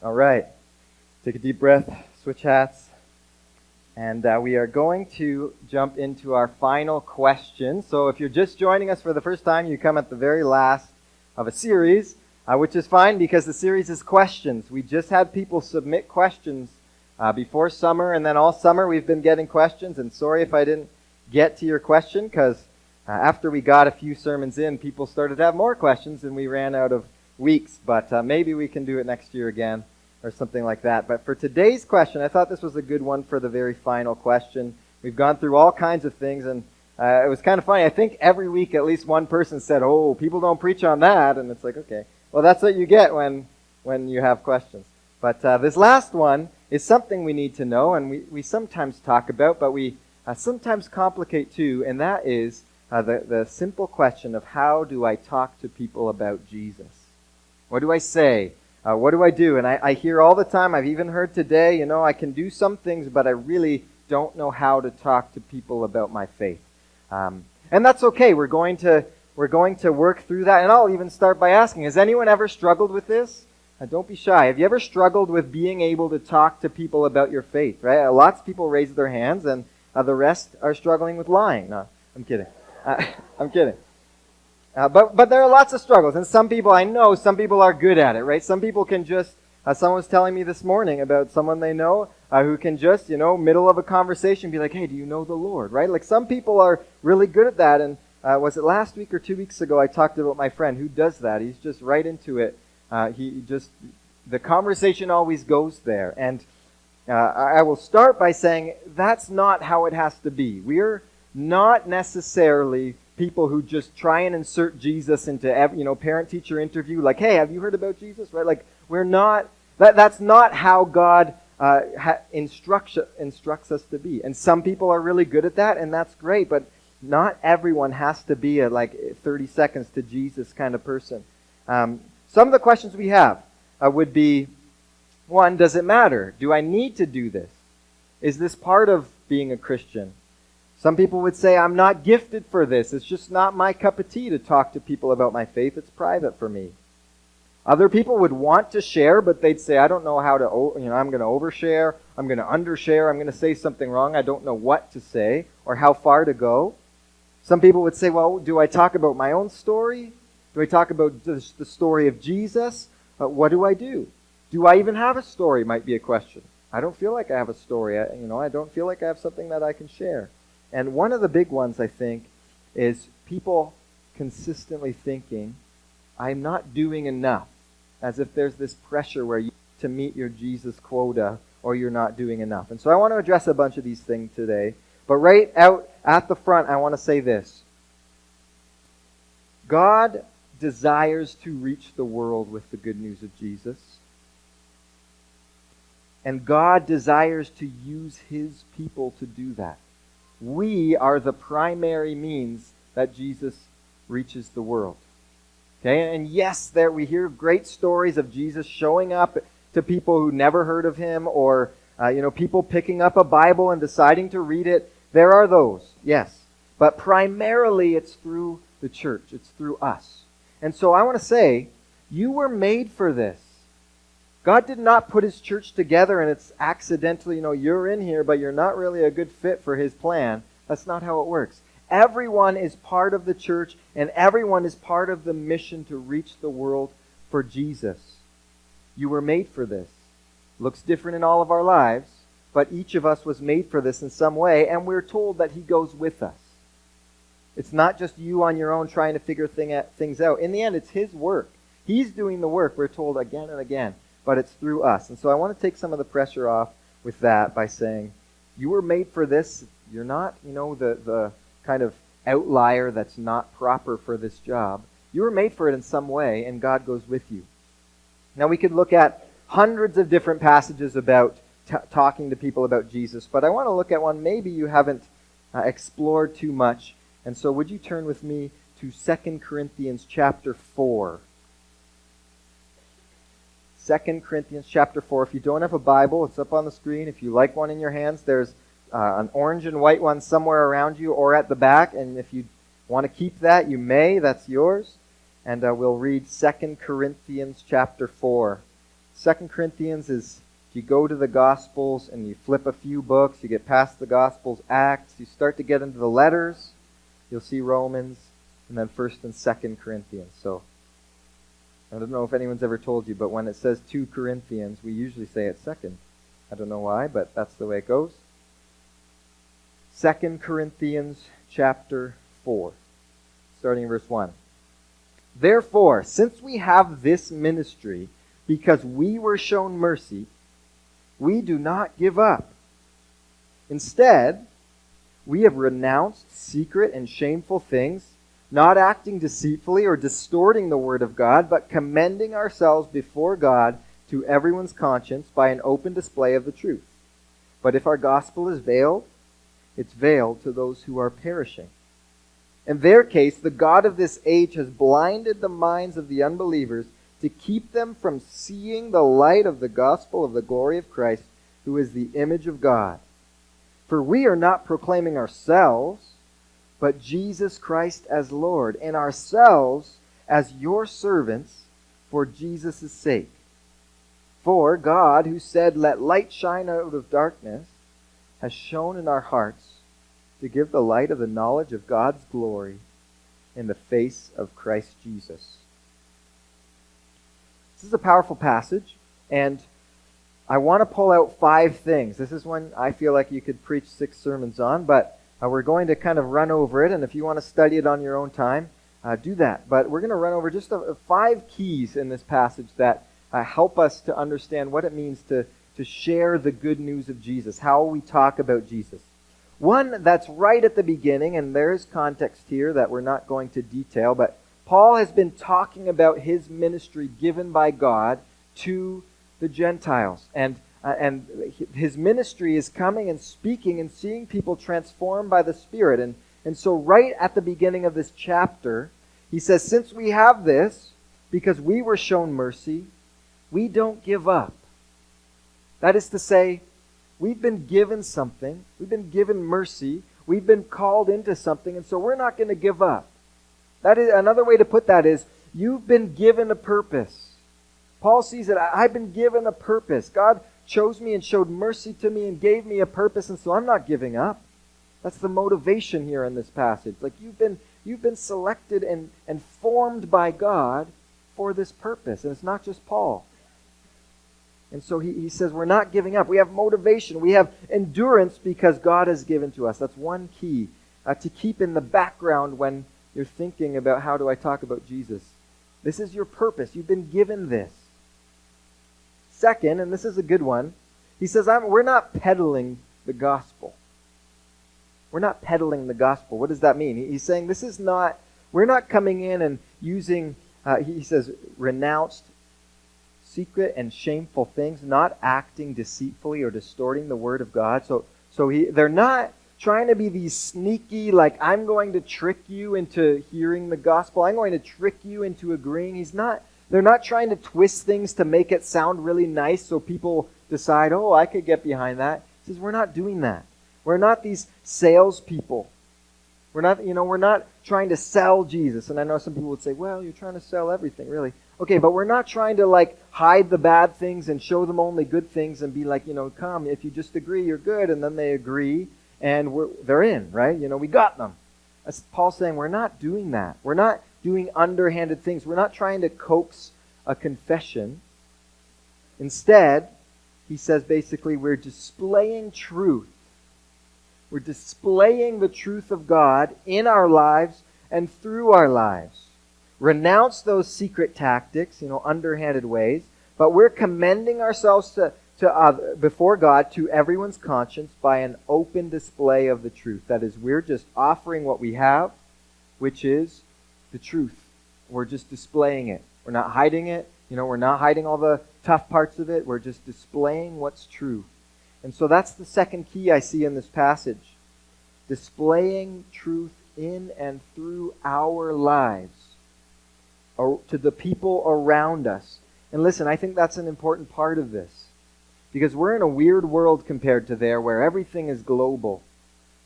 All right. Take a deep breath, switch hats, and we are going to jump into our final question. So if you're just joining us for the first time, you come at the very last of a series, which is fine because the series is questions. We just had people submit questions before summer, and then all summer we've been getting questions, and sorry if I didn't get to your question because after we got a few sermons in, people started to have more questions and we ran out of weeks, but maybe we can do it next year again or something like that. But for today's question, I thought this was a good one for the very final question. We've gone through all kinds of things, and it was kind of funny. I think every week at least one person said, "Oh, people don't preach on that," and it's like, okay, well, that's what you get when you have questions. But this last one is something we need to know, and we sometimes talk about, but we sometimes complicate too, and that is the simple question of how do I talk to people about Jesus? What do I say? What do I do? And I hear all the time, I've even heard today, I can do some things, but I really don't know how to talk to people about my faith. And that's okay. We're going to work through that. And I'll even start by asking, has anyone ever struggled with this? Don't be shy. Have you ever struggled with being able to talk to people about your faith, right? Lots of people raise their hands, and the rest are struggling with lying. No, I'm kidding. I'm kidding. But there are lots of struggles, and some people are good at it, right? Some people can just, someone was telling me this morning about someone they know who can just, middle of a conversation be like, "Hey, do you know the Lord?" Right? Like some people are really good at that, and was it last week or 2 weeks ago I talked about my friend who does that. He's just right into it. The conversation always goes there, and I will start by saying that's not how it has to be. We're not necessarily people who just try and insert Jesus into every, parent-teacher interview, like, "Hey, have you heard about Jesus?" Right? Like, we're not. That's not how God instructs us to be. And some people are really good at that, and that's great. But not everyone has to be a 30 seconds to Jesus kind of person. Some of the questions we have would be: one, does it matter? Do I need to do this? Is this part of being a Christian? Some people would say, "I'm not gifted for this. It's just not my cup of tea to talk to people about my faith. It's private for me." Other people would want to share, but they'd say, "I don't know how to, I'm going to overshare. I'm going to undershare. I'm going to say something wrong. I don't know what to say or how far to go." Some people would say, "Well, do I talk about my own story? Do I talk about the story of Jesus? What do I do? Do I even have a story?" Might be a question. I don't feel like I have a story. I don't feel like I have something that I can share. And one of the big ones, I think, is people consistently thinking, "I'm not doing enough," as if there's this pressure where you need to meet your Jesus quota or you're not doing enough. And so I want to address a bunch of these things today. But right out at the front, I want to say this. God desires to reach the world with the good news of Jesus. And God desires to use His people to do that. We are the primary means that Jesus reaches the world. Okay, and yes, we hear great stories of Jesus showing up to people who never heard of Him, or people picking up a Bible and deciding to read it. There are those, yes, but primarily it's through the church. It's through us. And so I want to say, you were made for this. God did not put His church together and it's accidentally, you're in here, but you're not really a good fit for His plan. That's not how it works. Everyone is part of the church, and everyone is part of the mission to reach the world for Jesus. You were made for this. Looks different in all of our lives, but each of us was made for this in some way, and we're told that He goes with us. It's not just you on your own trying to figure things out. In the end, it's His work. He's doing the work, we're told again and again. But it's through us. And so I want to take some of the pressure off with that by saying, you were made for this. You're not, the kind of outlier that's not proper for this job. You were made for it in some way, and God goes with you. Now we could look at hundreds of different passages about talking to people about Jesus, but I want to look at one maybe you haven't explored too much. And so would you turn with me to 2 Corinthians chapter 4. 2 Corinthians chapter 4. If you don't have a Bible, it's up on the screen. If you like one in your hands, there's an orange and white one somewhere around you or at the back. And if you want to keep that, you may. That's yours. And we'll read 2 Corinthians chapter 4. 2 Corinthians is, if you go to the Gospels and you flip a few books, you get past the Gospels, Acts, you start to get into the letters, you'll see Romans, and then 1st and 2nd Corinthians. So, I don't know if anyone's ever told you, but when it says 2 Corinthians, we usually say it's 2nd. I don't know why, but that's the way it goes. 2 Corinthians chapter 4, starting in verse 1. Therefore, since we have this ministry, because we were shown mercy, we do not give up. Instead, we have renounced secret and shameful things, not acting deceitfully or distorting the word of God, but commending ourselves before God to everyone's conscience by an open display of the truth. But if our gospel is veiled, it's veiled to those who are perishing. In their case, the God of this age has blinded the minds of the unbelievers to keep them from seeing the light of the gospel of the glory of Christ, who is the image of God. For we are not proclaiming ourselves, but Jesus Christ as Lord, and ourselves as your servants for Jesus' sake. For God, who said, "Let light shine out of darkness," has shone in our hearts to give the light of the knowledge of God's glory in the face of Christ Jesus. This is a powerful passage, and I want to pull out 5 things. This is one I feel like you could preach 6 sermons on, but we're going to kind of run over it, and if you want to study it on your own time, do that. But we're going to run over just 5 keys in this passage that help us to understand what it means to share the good news of Jesus, how we talk about Jesus. One that's right at the beginning, and there's context here that we're not going to detail, but Paul has been talking about his ministry given by God to the Gentiles. And his ministry is coming and speaking and seeing people transformed by the Spirit. And so right at the beginning of this chapter, he says, since we have this, because we were shown mercy, we don't give up. That is to say, we've been given something. We've been given mercy. We've been called into something, and so we're not going to give up. That is another way to put that is, you've been given a purpose. Paul sees it. I've been given a purpose. God chose me and showed mercy to me and gave me a purpose, and so I'm not giving up. That's the motivation here in this passage. Like you've been selected and formed by God for this purpose. And it's not just Paul. And so he says we're not giving up. We have motivation. We have endurance because God has given to us. That's one key to keep in the background when you're thinking about how do I talk about Jesus. This is your purpose. You've been given this. Second, and this is a good one, he says we're not peddling the gospel. We're not peddling the gospel. What does that mean? He's saying we're not coming in and using, he says, renounced secret and shameful things, not acting deceitfully or distorting the word of God. So they're not trying to be these sneaky, like, I'm going to trick you into hearing the gospel. I'm going to trick you into agreeing. They're not trying to twist things to make it sound really nice so people decide, oh, I could get behind that. He says, we're not doing that. We're not these salespeople. We're not trying to sell Jesus. And I know some people would say, well, you're trying to sell everything, really. Okay, but we're not trying to hide the bad things and show them only good things and be like, come, if you just agree, you're good. And then they agree and they're in, right? We got them. That's Paul saying we're not doing that. We're not doing underhanded things. We're not trying to coax a confession. Instead, he says basically we're displaying truth. We're displaying the truth of God in our lives and through our lives. Renounce those secret tactics, underhanded ways, but we're commending ourselves before God to everyone's conscience by an open display of the truth. That is, we're just offering what we have, which is the truth. We're just displaying it. We're not hiding it. We're not hiding all the tough parts of it. We're just displaying what's true. And so that's the second key I see in this passage. Displaying truth in and through our lives to the people around us. And listen, I think that's an important part of this. Because we're in a weird world compared to there where everything is global.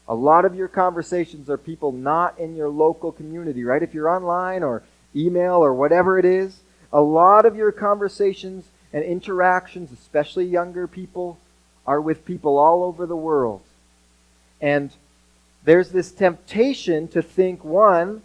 A lot of your conversations are people not in your local community, right? If you're online or email or whatever it is, a lot of your conversations and interactions, especially younger people, are with people all over the world. And there's this temptation to think, one,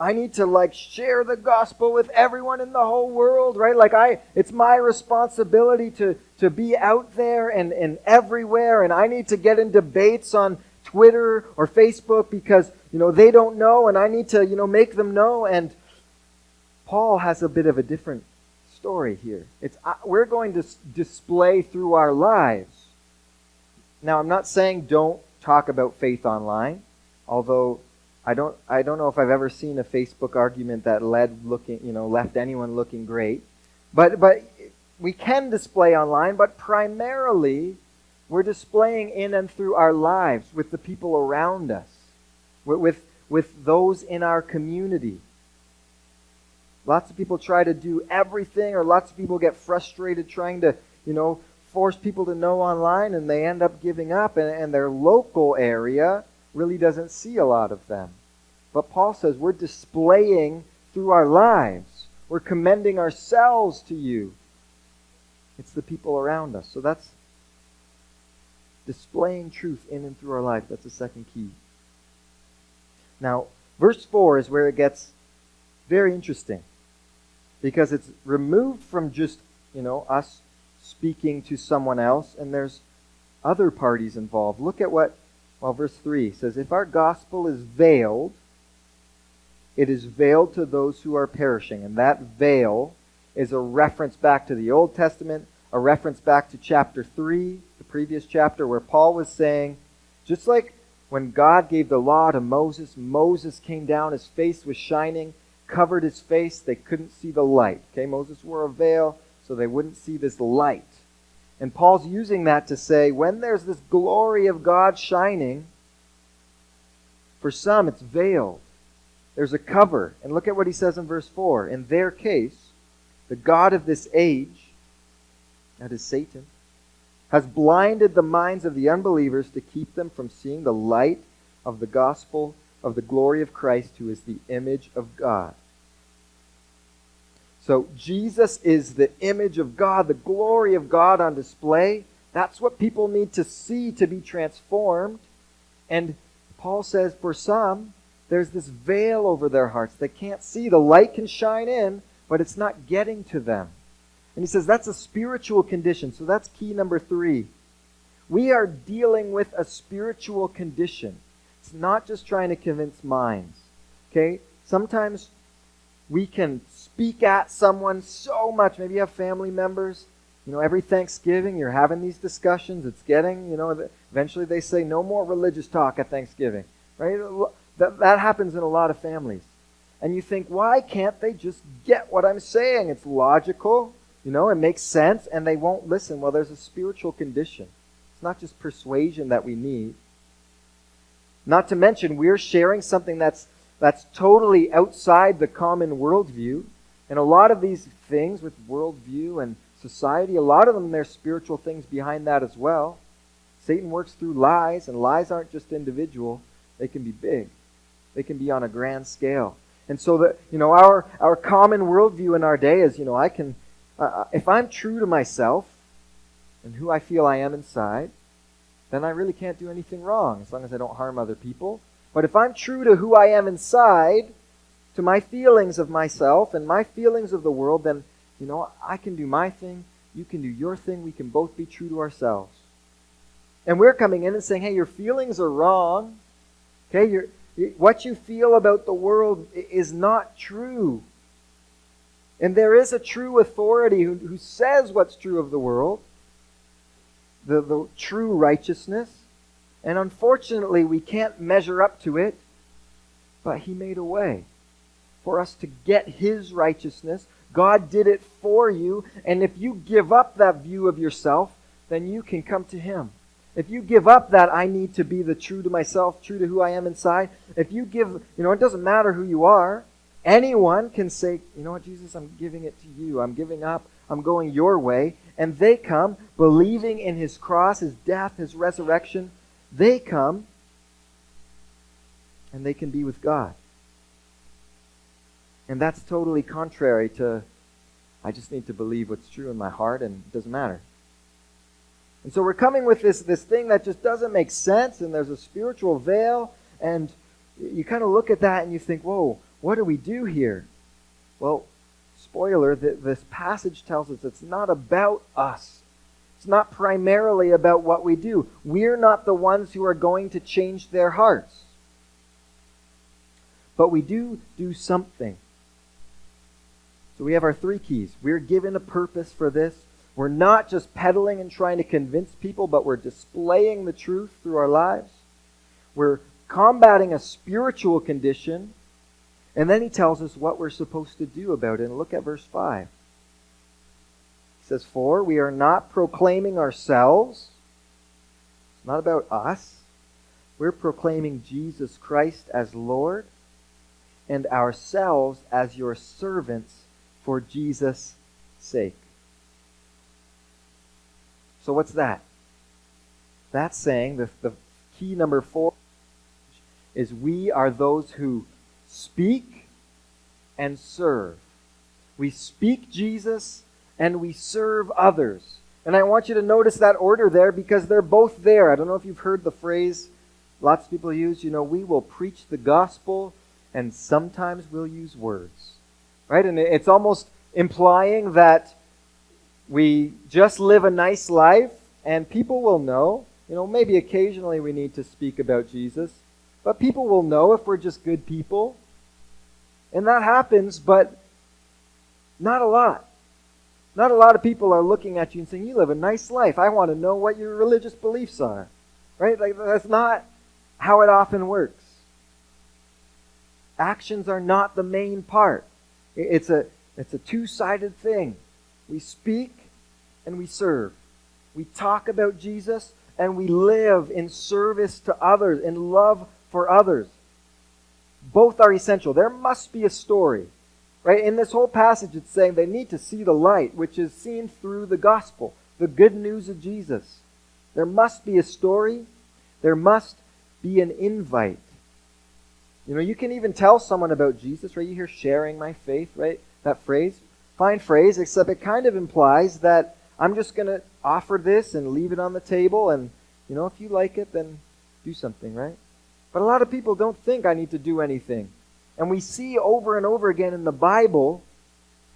I need to share the gospel with everyone in the whole world, right? It's my responsibility to be out there and everywhere, and I need to get in debates on Twitter or Facebook because, they don't know, and I need to, make them know. And Paul has a bit of a different story here. We're going to display through our lives. Now, I'm not saying don't talk about faith online, although I don't know if I've ever seen a Facebook argument that left anyone looking great. But we can display online, but primarily we're displaying in and through our lives with the people around us, with those in our community. Lots of people try to do everything, or lots of people get frustrated trying to, force people to know online, and they end up giving up, and their local area really doesn't see a lot of them. But Paul says we're displaying through our lives. We're commending ourselves to you. It's the people around us. So that's displaying truth in and through our lives. That's the second key. Now, verse 4 is where it gets very interesting, because it's removed from just, us speaking to someone else, and there's other parties involved. Look at verse 3 says, if our gospel is veiled, it is veiled to those who are perishing. And that veil is a reference back to the Old Testament, a reference back to chapter 3, the previous chapter, where Paul was saying, just like when God gave the law to Moses, Moses came down, his face was shining, covered his face, they couldn't see the light. Okay, Moses wore a veil so they wouldn't see this light. And Paul's using that to say, when there's this glory of God shining, for some it's veiled. There's a cover. And look at what he says in verse 4. In their case, the God of this age, that is Satan, has blinded the minds of the unbelievers to keep them from seeing the light of the gospel of the glory of Christ, who is the image of God. So Jesus is the image of God, the glory of God on display. That's what people need to see to be transformed. And Paul says for some, there's this veil over their hearts. They can't see. The light can shine in, but it's not getting to them. And he says that's a spiritual condition. So that's key number 3. We are dealing with a spiritual condition. It's not just trying to convince minds. Okay? Sometimes we can speak at someone so much. Maybe you have family members. Every Thanksgiving you're having these discussions. It's getting, eventually they say no more religious talk at Thanksgiving. Right? That happens in a lot of families. And you think, why can't they just get what I'm saying? It's logical. It makes sense, and they won't listen. Well, there's a spiritual condition. It's not just persuasion that we need. Not to mention, we're sharing something that's totally outside the common worldview. And a lot of these things with worldview and society, a lot of them, there's spiritual things behind that as well. Satan works through lies, and lies aren't just individual. They can be big. They can be on a grand scale. And so that our common worldview in our day is, I can, if I'm true to myself and who I feel I am inside, then I really can't do anything wrong as long as I don't harm other people. But if I'm true to who I am inside, to my feelings of myself and my feelings of the world, then, I can do my thing, you can do your thing, we can both be true to ourselves. And we're coming in and saying, hey, your feelings are wrong. Okay, what you feel about the world is not true. And there is a true authority who says what's true of the world, the true righteousness. And unfortunately, we can't measure up to it, but He made a way for us to get His righteousness. God did it for you, and if you give up that view of yourself, then you can come to Him. If you give up that I need to be the true to myself, true to who I am inside, if you give, it doesn't matter who you are. Anyone can say, you know what, Jesus, I'm giving it to you. I'm giving up. I'm going your way. And they come believing in His cross, His death, His resurrection. They come and they can be with God. And that's totally contrary to I just need to believe what's true in my heart, and it doesn't matter. And so we're coming with this thing that just doesn't make sense, and there's a spiritual veil, and you kind of look at that and you think, whoa, what do we do here? Well, spoiler, this passage tells us it's not about us. It's not primarily about what we do. We're not the ones who are going to change their hearts. But we do something. So we have our 3 keys. We're given a purpose for this. We're not just peddling and trying to convince people, but we're displaying the truth through our lives. We're combating a spiritual condition. And then he tells us what we're supposed to do about it. And look at verse 5. He says, "For we are not proclaiming ourselves." It's not about us. We're proclaiming Jesus Christ as Lord and ourselves as your servants for Jesus' sake. So what's that? That's saying the key number 4 is we are those who speak and serve. We speak Jesus and we serve others. And I want you to notice that order there because they're both there. I don't know if you've heard the phrase lots of people use, we will preach the gospel and sometimes we'll use words. Right? And it's almost implying that we just live a nice life and people will know. Maybe occasionally we need to speak about Jesus, but people will know if we're just good people. And that happens, but not a lot. Not a lot of people are looking at you and saying, you live a nice life. I want to know what your religious beliefs are. Right? That's not how it often works. Actions are not the main part. It's a two-sided thing. We speak and we serve. We talk about Jesus and we live in service to others, in love for others. Both are essential. There must be a story. Right? In this whole passage, it's saying they need to see the light, which is seen through the gospel, the good news of Jesus. There must be a story. There must be an invite. You can even tell someone about Jesus, right? You hear sharing my faith, right? That phrase. Fine phrase, except it kind of implies that I'm just going to offer this and leave it on the table, and, if you like it, then do something, right? But a lot of people don't think I need to do anything. And we see over and over again in the Bible,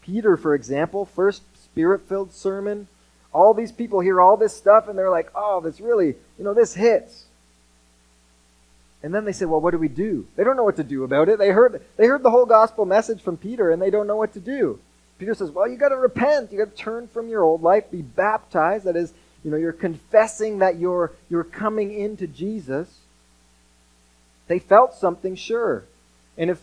Peter, for example, first Spirit-filled sermon, all these people hear all this stuff and they're like, oh, this really, this hits. And then they say, well, what do we do? They don't know what to do about it. They heard the whole gospel message from Peter and they don't know what to do. Peter says, well, you got to repent. You got to turn from your old life, be baptized. That is, you're confessing that you're coming into Jesus. They felt something, sure. And if,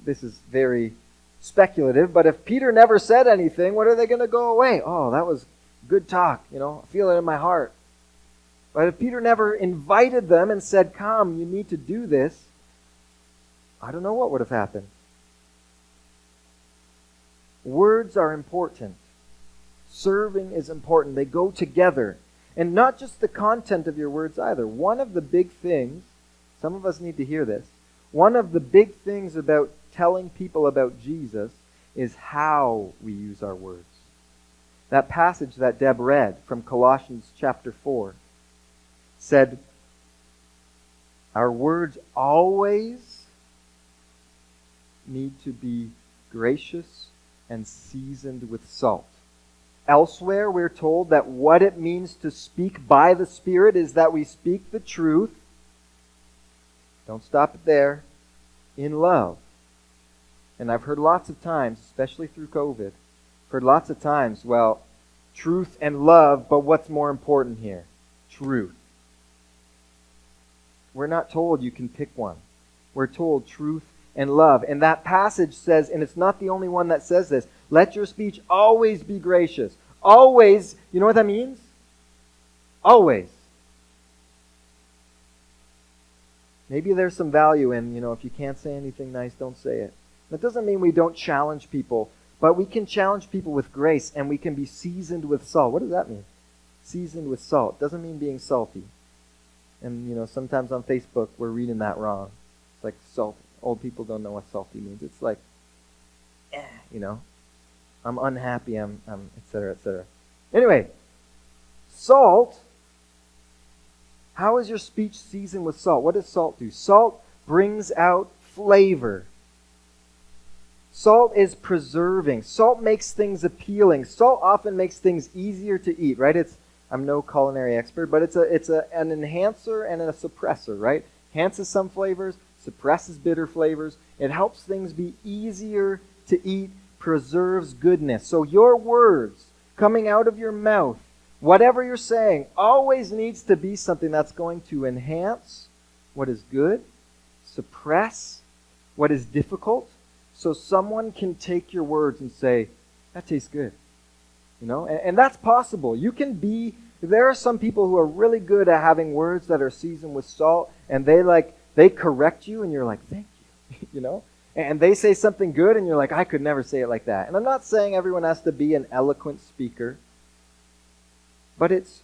this is very speculative, but if Peter never said anything, what are they going to go away? Oh, that was good talk, I feel it in my heart. But if Peter never invited them and said, come, you need to do this, I don't know what would have happened. Words are important. Serving is important. They go together. And not just the content of your words either. One of the big things, some of us need to hear this, one of the big things about telling people about Jesus is how we use our words. That passage that Deb read from Colossians chapter 4 said, our words always need to be gracious and seasoned with salt. Elsewhere, we're told that what it means to speak by the Spirit is that we speak the truth. Don't stop it there. In love. And I've heard lots of times, especially through COVID, heard lots of times, well, truth and love, but what's more important here? Truth. We're not told you can pick one. We're told truth and love. And that passage says, and it's not the only one that says this, let your speech always be gracious. Always, you know what that means? Always. Maybe there's some value in, if you can't say anything nice, don't say it. That doesn't mean we don't challenge people, but we can challenge people with grace and we can be seasoned with salt. What does that mean? Seasoned with salt. Doesn't mean being salty. And, sometimes on Facebook we're reading that wrong. It's like salt. Old people don't know what salty means. It's like, I'm unhappy, I'm etc., etc. Anyway, salt. How is your speech seasoned with salt? What does salt do? Salt brings out flavor. Salt is preserving. Salt makes things appealing. Salt often makes things easier to eat, right? I'm no culinary expert, but it's an enhancer and a suppressor, right? Enhances some flavors, suppresses bitter flavors. It helps things be easier to eat, preserves goodness. So your words coming out of your mouth, whatever you're saying, always needs to be something that's going to enhance what is good, suppress what is difficult, so someone can take your words and say, that tastes good. And that's possible. There are some people who are really good at having words that are seasoned with salt, and they correct you, and you're like, thank you, And they say something good, and you're like, I could never say it like that. And I'm not saying everyone has to be an eloquent speaker, but it's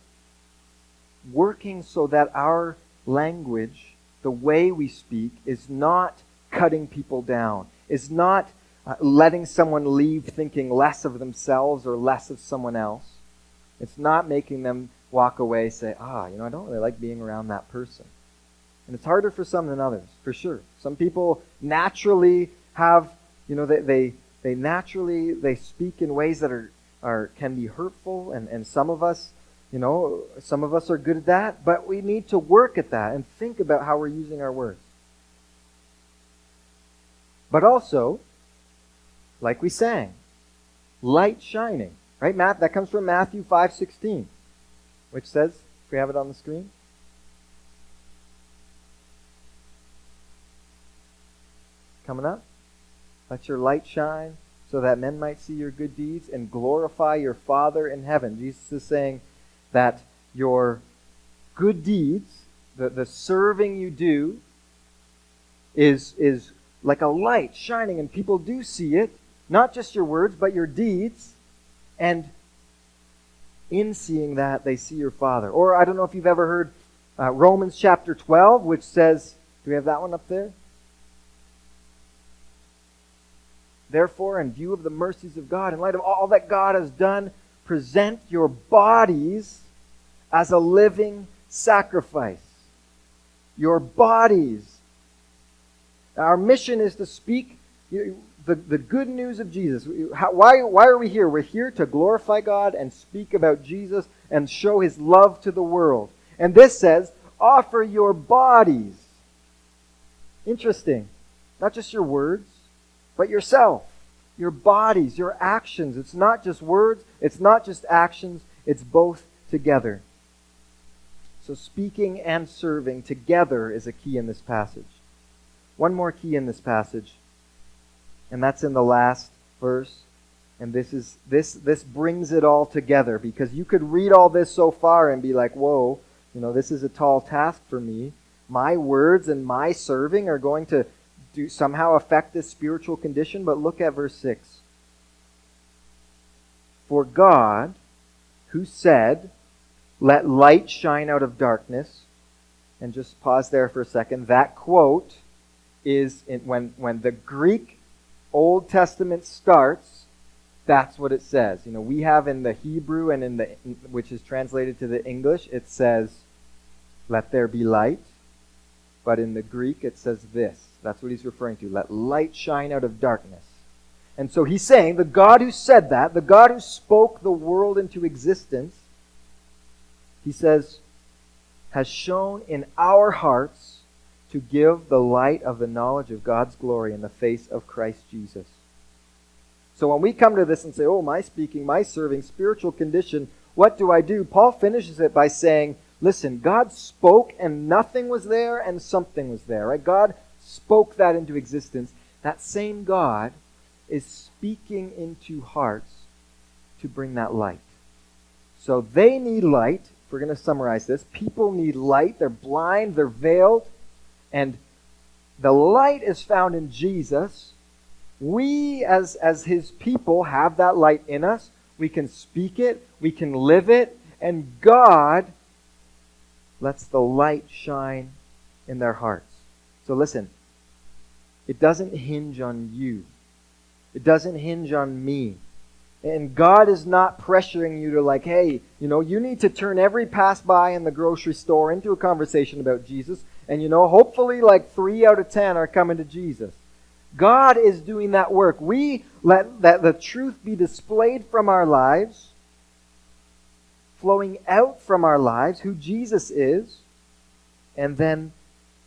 working so that our language, the way we speak, is not cutting people down, is not letting someone leave thinking less of themselves or less of someone else. It's not making them walk away say, I don't really like being around that person. And it's harder for some than others, for sure. Some people naturally have, they speak in ways that can be hurtful, and some of us are good at that, but we need to work at that and think about how we're using our words. But also, like we sang, light shining, right? That comes from Matthew 5:16, which says, if we have it on the screen, coming up, let your light shine so that men might see your good deeds and glorify your Father in heaven. Jesus is saying that your good deeds, the serving you do, is like a light shining, and people do see it, not just your words, but your deeds, and in seeing that, they see your Father. Or I don't know if you've ever heard Romans chapter 12, which says, do we have that one up there? Therefore, in view of the mercies of God, in light of all that God has done, present your bodies as a living sacrifice. Your bodies. Our mission is to speak the good news of Jesus. Why are we here? We're here to glorify God and speak about Jesus and show His love to the world. And this says, offer your bodies. Interesting. Not just your words, but yourself. Your bodies, your actions. It's not just words, it's not just actions, it's both together. So speaking and serving together is a key in this passage. One more key in this passage, and that's in the last verse. And this brings it all together, because you could read all this so far and be like, whoa, this is a tall task for me. My words and my serving are going to somehow affect this spiritual condition. But look at verse 6. For God, who said, let light shine out of darkness, and just pause there for a second. That quote is when the Greek Old Testament starts, that's what it says. We have in the Hebrew and which is translated to the English, it says, let there be light. But in the Greek, it says this. That's what he's referring to. Let light shine out of darkness. And so he's saying, the God who said that, the God who spoke the world into existence, he says, has shone in our hearts to give the light of the knowledge of God's glory in the face of Christ Jesus. So when we come to this and say, my speaking, my serving, spiritual condition, what do I do? Paul finishes it by saying, listen, God spoke and nothing was there and something was there. Right? God spoke that into existence. That same God is speaking into hearts to bring that light. So they need light. If we're going to summarize this, people need light. They're blind, they're veiled. And the light is found in Jesus. We, as His people, have that light in us. We can speak it. We can live it. And God lets the light shine in their hearts. So listen, it doesn't hinge on you. It doesn't hinge on me. And God is not pressuring you to like, hey, you need to turn every passerby in the grocery store into a conversation about Jesus. And hopefully like 3 out of 10 are coming to Jesus. God is doing that work. We let the truth be displayed from our lives, flowing out from our lives, who Jesus is. And then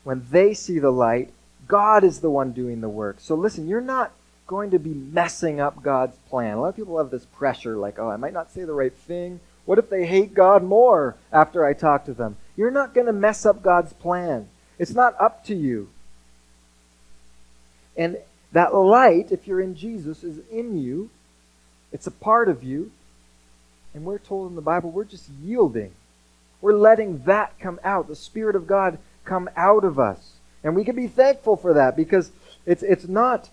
when they see the light, God is the one doing the work. So listen, you're not going to be messing up God's plan. A lot of people have this pressure like, oh, I might not say the right thing. What if they hate God more after I talk to them? You're not going to mess up God's plan. It's not up to you. And that light, if you're in Jesus, is in you. It's a part of you. And we're told in the Bible, we're just yielding. We're letting that come out, the Spirit of God come out of us. And we can be thankful for that because it's not,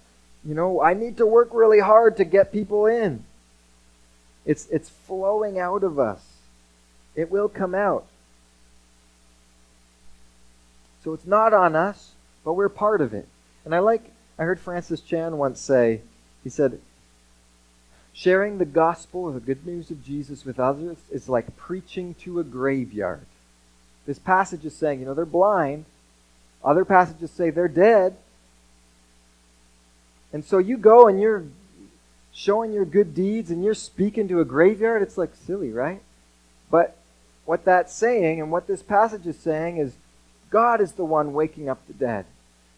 I need to work really hard to get people in. It's flowing out of us. It will come out. So it's not on us, but we're part of it. And I heard Francis Chan once say, he said, sharing the gospel or the good news of Jesus with others is like preaching to a graveyard. This passage is saying, they're blind. Other passages say they're dead. And so you go and you're showing your good deeds and you're speaking to a graveyard. It's like silly, right? But what that's saying and what this passage is saying is God is the one waking up the dead.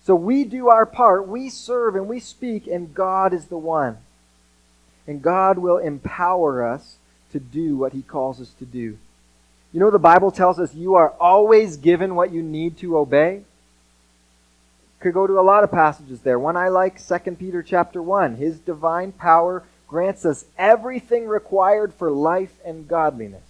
So we do our part, we serve and we speak, and God is the one. And God will empower us to do what He calls us to do. The Bible tells us you are always given what you need to obey. Could go to a lot of passages there. One I like, 2 Peter chapter 1. His divine power grants us everything required for life and godliness.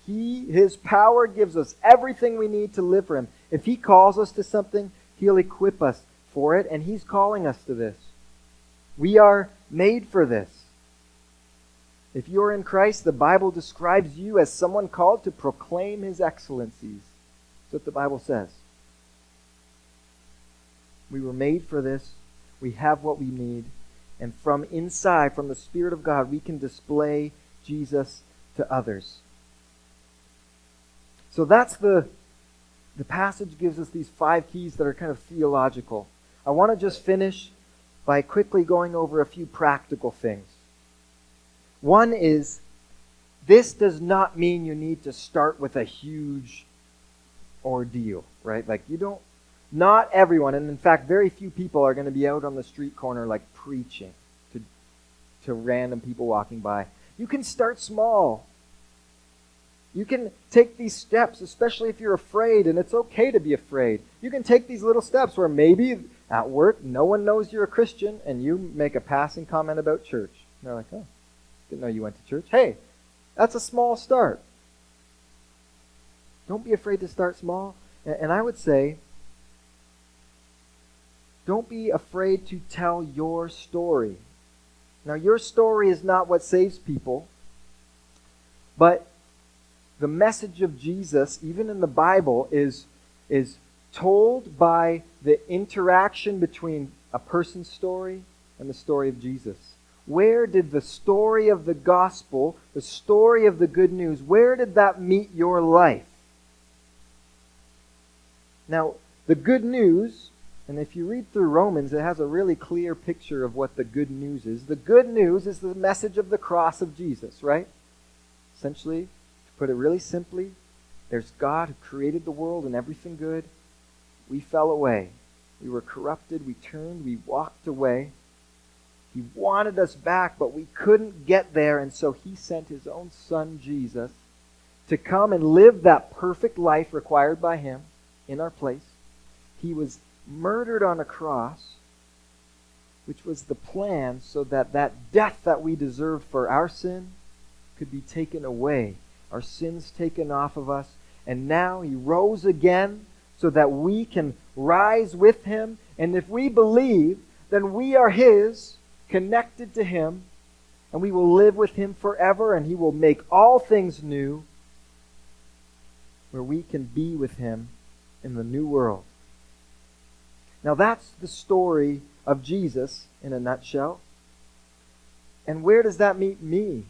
His power gives us everything we need to live for Him. If He calls us to something, He'll equip us for it, and He's calling us to this. We are made for this. If you're in Christ, the Bible describes you as someone called to proclaim His excellencies. That's what the Bible says. We were made for this. We have what we need. And from inside, from the Spirit of God, we can display Jesus to others. So that's the passage gives us these 5 keys that are kind of theological. I want to just finish by quickly going over a few practical things. One is, this does not mean you need to start with a huge ordeal, right? Like not everyone, and in fact very few people are going to be out on the street corner like preaching to random people walking by. You can start small. You can take these steps, especially if you're afraid, and it's okay to be afraid. You can take these little steps where maybe at work no one knows you're a Christian and you make a passing comment about church. And they're like, oh, didn't know you went to church. Hey, that's a small start. Don't be afraid to start small. And I would say, don't be afraid to tell your story. Now, your story is not what saves people, but the message of Jesus, even in the Bible, is told by the interaction between a person's story and the story of Jesus. Where did the story of the gospel, the story of the good news, where did that meet your life? Now, the good news, and if you read through Romans, it has a really clear picture of what the good news is. The good news is the message of the cross of Jesus, right? Essentially, to put it really simply, there's God who created the world and everything good. We fell away. We were corrupted. We turned. We walked away. He wanted us back, but we couldn't get there, and so He sent His own Son, Jesus, to come and live that perfect life required by Him in our place. He was murdered on a cross, which was the plan so that that death that we deserved for our sin could be taken away, our sins taken off of us, and now He rose again so that we can rise with Him, and if we believe, then we are His, connected to Him, and we will live with Him forever, and He will make all things new, where we can be with Him in the new world. Now that's the story of Jesus in a nutshell. And where does that meet me?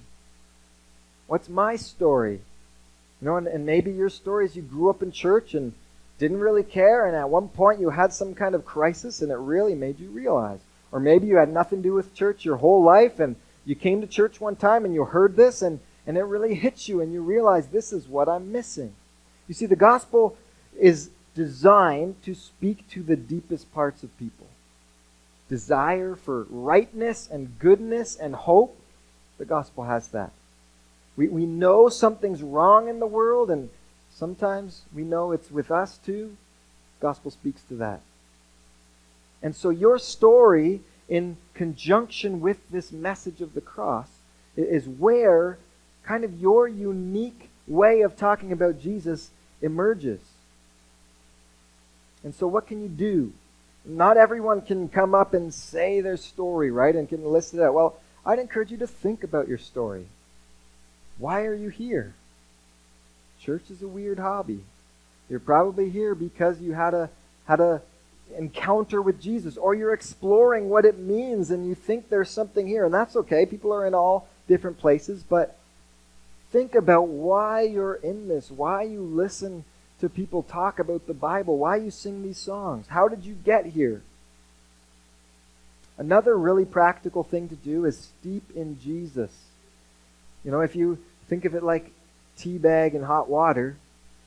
What's my story? And maybe your story is you grew up in church and didn't really care, and at one point you had some kind of crisis and it really made you realize. Or maybe you had nothing to do with church your whole life and you came to church one time and you heard this and it really hits you and you realize this is what I'm missing. You see, the gospel is designed to speak to the deepest parts of people. Desire for rightness and goodness and hope, the gospel has that. We know something's wrong in the world, and sometimes we know it's with us too. The gospel speaks to that. And so your story, in conjunction with this message of the cross, is where kind of your unique way of talking about Jesus emerges. And so what can you do? Not everyone can come up and say their story, right, and can list it out. Well, I'd encourage you to think about your story. Why are you here? Church is a weird hobby. You're probably here because you had a encounter with Jesus, or you're exploring what it means and you think there's something here, and that's okay. People are in all different places, but think about why you're in this, why you listen to people talk about the Bible, why you sing these songs. How did you get here? Another really practical thing to do is steep in Jesus. If you think of it like tea bag and hot water,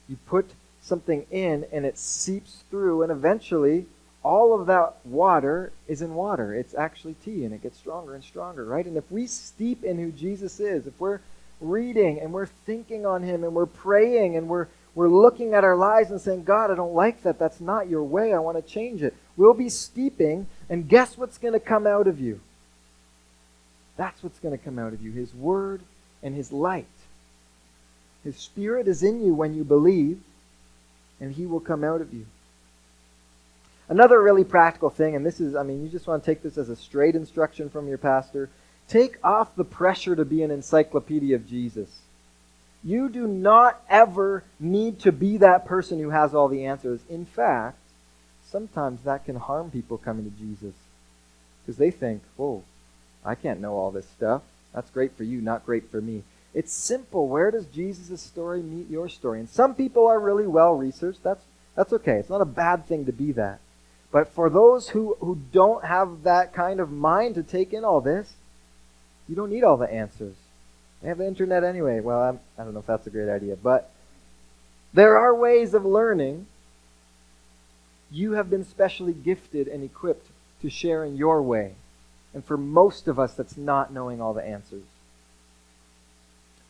you put something in and it seeps through, and eventually all of that water is in water. It's actually tea, and it gets stronger and stronger, right? And if we steep in who Jesus is, if we're reading and we're thinking on him and we're praying and we're looking at our lives and saying, God, I don't like that. That's not your way. I want to change it. We'll be steeping, and guess what's going to come out of you? That's what's going to come out of you. His word and his light. His Spirit is in you when you believe, and he will come out of you. Another really practical thing, and this is, you just want to take this as a straight instruction from your pastor. Take off the pressure to be an encyclopedia of Jesus. You do not ever need to be that person who has all the answers. In fact, sometimes that can harm people coming to Jesus, because they think, whoa, I can't know all this stuff. That's great for you, not great for me. It's simple. Where does Jesus' story meet your story? And some people are really well researched. That's okay. It's not a bad thing to be that. But for those who don't have that kind of mind to take in all this, you don't need all the answers. They have the internet anyway. Well, I don't know if that's a great idea. But there are ways of learning. You have been specially gifted and equipped to share in your way. And for most of us, that's not knowing all the answers.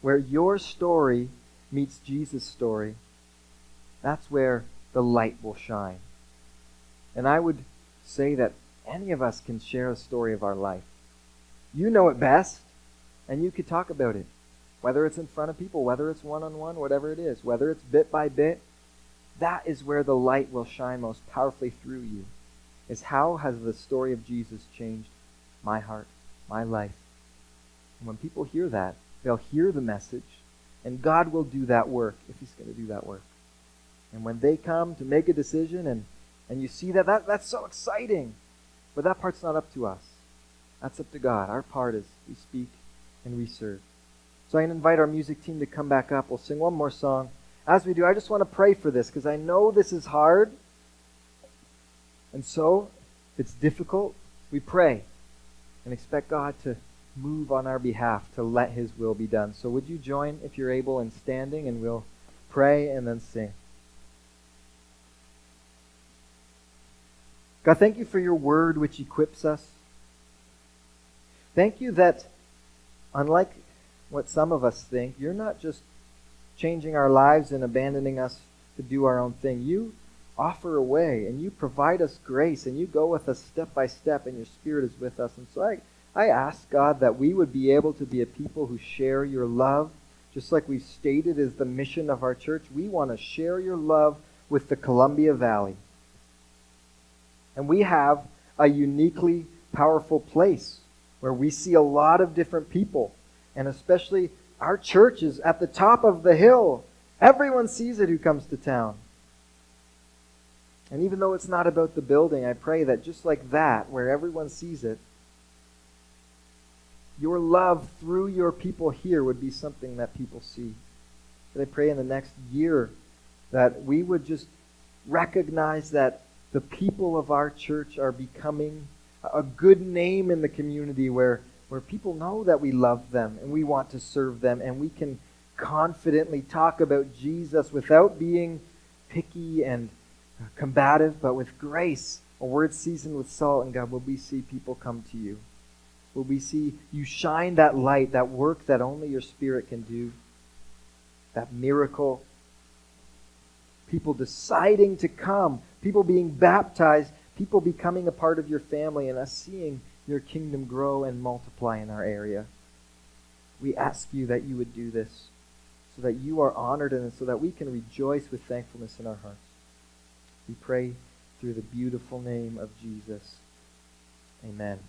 Where your story meets Jesus' story, that's where the light will shine. And I would say that any of us can share a story of our life. You know it best, and you could talk about it. Whether it's in front of people, whether it's one-on-one, whatever it is, whether it's bit by bit, that is where the light will shine most powerfully through you. Is how has the story of Jesus changed my heart, my life? And when people hear that, they'll hear the message, and God will do that work if he's going to do that work. And when they come to make a decision and you see that's so exciting, but that part's not up to us. That's up to God. Our part is we speak and we serve. So I invite our music team to come back up. We'll sing one more song. As we do, I just want to pray for this because I know this is hard. And so, if it's difficult, we pray and expect God to move on our behalf to let his will be done. So would you join, if you're able, in standing, and we'll pray and then sing. God, thank you for your word which equips us. Thank you that, unlike what some of us think, you're not just changing our lives and abandoning us to do our own thing. You offer a way, and you provide us grace, and you go with us step by step, and your Spirit is with us. And so I ask, God, that we would be able to be a people who share your love, just like we've stated is the mission of our church. We want to share your love with the Columbia Valley. And we have a uniquely powerful place where we see a lot of different people, and especially our church is at the top of the hill. Everyone sees it who comes to town. And even though it's not about the building, I pray that just like that, where everyone sees it, your love through your people here would be something that people see. But I pray in the next year that we would just recognize that the people of our church are becoming a good name in the community where people know that we love them and we want to serve them, and we can confidently talk about Jesus without being picky and combative, but with grace, a word seasoned with salt. And God, will we see people come to you? Will we see you shine that light, that work that only your Spirit can do, that miracle, people deciding to come, people being baptized, people becoming a part of your family, and us seeing your kingdom grow and multiply in our area. We ask you that you would do this so that you are honored in it, so that we can rejoice with thankfulness in our hearts. We pray through the beautiful name of Jesus. Amen.